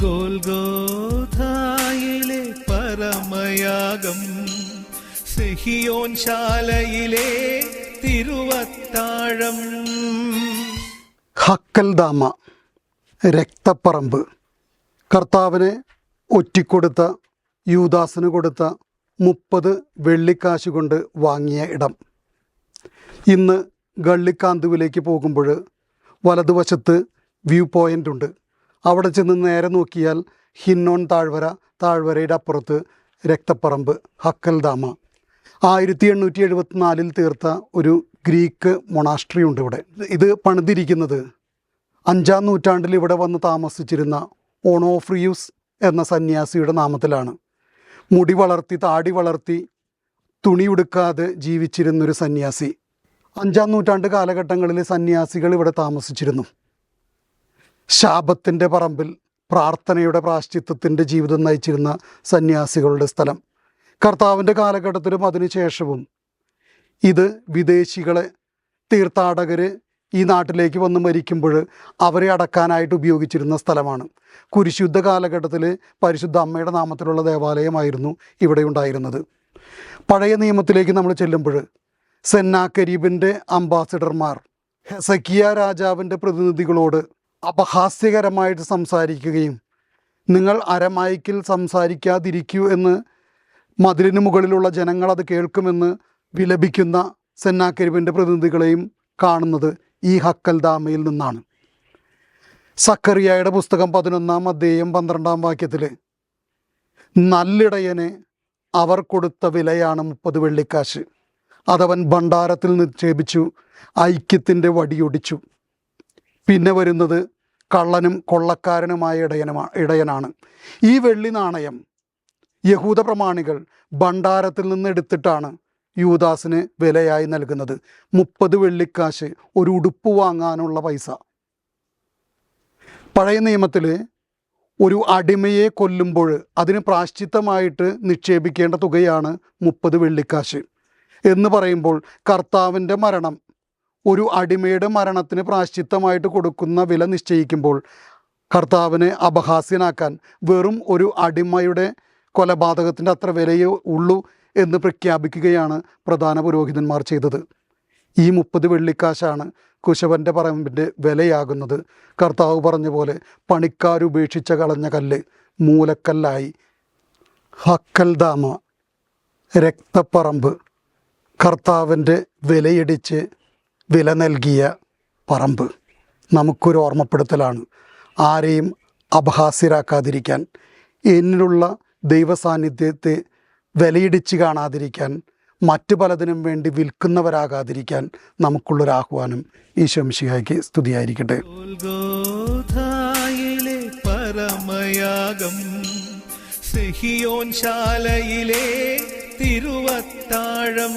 ഗോൽഗോഥായിലെ പരമയാഗം, സിഹിയോൻ ശാലയിലെ തിരുവത്താഴം. ഹക്കൽദാമ, രക്തപ്പറമ്പ്. കർത്താവിനെ ഒറ്റിക്കൊടുത്ത യൂദാസിന് കൊടുത്ത 30 വെള്ളിക്കാശ് കൊണ്ട് വാങ്ങിയ ഇടം. ഇന്ന് ഗള്ളിക്കാന്തുവിലേക്ക് പോകുമ്പോൾ വലതുവശത്ത് വ്യൂ പോയിൻ്റ് ഉണ്ട്. അവിടെ ചെന്ന് നേരെ നോക്കിയാൽ ഹിന്നോൺ താഴ്വരയുടെ അപ്പുറത്ത് രക്തപ്പറമ്പ്, ഹക്കൽദാമ. 1874 തീർത്ത ഒരു ഗ്രീക്ക് മൊണാസ്ട്രി ഉണ്ട് ഇവിടെ. ഇത് പണിതിരിക്കുന്നത് 5-ാം നൂറ്റാണ്ടിൽ ഇവിടെ വന്ന് താമസിച്ചിരുന്ന ഓണോഫ്രിയൂസ് എന്ന സന്യാസിയുടെ നാമത്തിലാണ്. മുടി വളർത്തി, താടി വളർത്തി, തുണിയുടുക്കാതെ ജീവിച്ചിരുന്നൊരു സന്യാസി. 5-ാം നൂറ്റാണ്ട് കാലഘട്ടങ്ങളിൽ സന്യാസികൾ ഇവിടെ താമസിച്ചിരുന്നു. ശാപത്തിൻ്റെ പറമ്പിൽ പ്രാർത്ഥനയുടെ പ്രാശ്ചിത്തത്തിൻ്റെ ജീവിതം നയിച്ചിരുന്ന സന്യാസികളുടെ സ്ഥലം. കർത്താവിൻ്റെ കാലഘട്ടത്തിലും അതിനുശേഷവും ഇത് വിദേശികളെ, തീർത്ഥാടകർ ഈ നാട്ടിലേക്ക് വന്ന് മരിക്കുമ്പോൾ അവരെ അടക്കാനായിട്ട് ഉപയോഗിച്ചിരുന്ന സ്ഥലമാണ്. കുരിശുദ്ധ കാലഘട്ടത്തിൽ പരിശുദ്ധ അമ്മയുടെ നാമത്തിലുള്ള ദേവാലയമായിരുന്നു ഇവിടെ ഉണ്ടായിരുന്നത്. പഴയ നിയമത്തിലേക്ക് നമ്മൾ ചെല്ലുമ്പോൾ സെന്നാകരീബിൻ്റെ അംബാസിഡർമാർ ഹെസക്കിയ രാജാവിൻ്റെ പ്രതിനിധികളോട് അപഹാസ്യകരമായിട്ട് സംസാരിക്കുകയും നിങ്ങൾ അരമൈക്കിൽ സംസാരിക്കാതിരിക്കൂ എന്ന് മതിലിന് മുകളിലുള്ള ജനങ്ങൾ അത് കേൾക്കുമെന്ന് വിലപിക്കുന്ന സെന്നാകരീബിൻ്റെ പ്രതിനിധികളെയും കാണുന്നത് ഈ ഹക്കൽദാമയിൽ നിന്നാണ്. സക്കറിയായുടെ പുസ്തകം 11-ാം അധ്യായം 12-ാം വാക്യത്തിൽ നല്ലിടയനെ അവർ കൊടുത്ത വിലയാണ് 30 വെള്ളിക്കാശ്. അതവൻ ഭണ്ഡാരത്തിൽ നിക്ഷേപിച്ചു, ഐക്യത്തിൻ്റെ വടിയൊടിച്ചു. പിന്നെ വരുന്നത് കള്ളനും കൊള്ളക്കാരനുമായ ഇടയനാണ്. ഈ വെള്ളി നാണയം യഹൂദ പ്രമാണികൾ ഭണ്ഡാരത്തിൽ നിന്ന് എടുത്തിട്ടാണ് യൂദാസിന് വിലയായി നൽകുന്നത്. 30 വെള്ളിക്കാശ് ഒരു ഉടുപ്പ് വാങ്ങാനുള്ള പൈസ. പഴയ നിയമത്തിൽ ഒരു അടിമയെ കൊല്ലുമ്പോൾ അതിന് പ്രാശ്ചിത്തമായിട്ട് നിക്ഷേപിക്കേണ്ട തുകയാണ് 30 വെള്ളിക്കാശ് എന്ന് പറയുമ്പോൾ കർത്താവിൻ്റെ മരണം, ഒരു അടിമയുടെ മരണത്തിന് പ്രാശ്ചിത്തമായിട്ട് കൊടുക്കുന്ന വില നിശ്ചയിക്കുമ്പോൾ കർത്താവിനെ അപഹാസ്യനാക്കാൻ വെറും ഒരു അടിമയുടെ കൊലപാതകത്തിൻ്റെ അത്ര വിലയേ ഉള്ളൂ എന്ന് പ്രഖ്യാപിക്കുകയാണ് പ്രധാന പുരോഹിതന്മാർ ചെയ്തത്. ഈ 30 വെള്ളിക്കാശാണ് കുശവൻ്റെ പറമ്പിൻ്റെ വിലയാകുന്നത്. കർത്താവ് പറഞ്ഞ പോലെ പണിക്കാരുപേക്ഷിച്ച കളഞ്ഞ കല്ല് മൂലക്കല്ലായി. ഹക്കൽദാമ, രക്തപ്പറമ്പ്, കർത്താവിൻ്റെ വിലയിടിച്ച് വില നൽകിയ പറമ്പ് നമുക്കൊരു ഓർമ്മപ്പെടുത്തലാണ്. ആരെയും അപഹാസ്യരാക്കാതിരിക്കാൻ, എന്നിലുള്ള ദൈവസാന്നിധ്യത്തെ വിലയിടിച്ച് കാണാതിരിക്കാൻ, മറ്റു പലതിനും വേണ്ടി വിൽക്കുന്നവരാകാതിരിക്കാൻ നമുക്കുള്ളൊരാഹ്വാനം ഈശോ മിശിഹായ്ക്ക് സ്തുതിയായിരിക്കട്ടെ. ഗോൽഗോഥായിലെ പരമയാഗം, സിഹിയോൻ ശാലയിലെ തിരുവത്താഴം.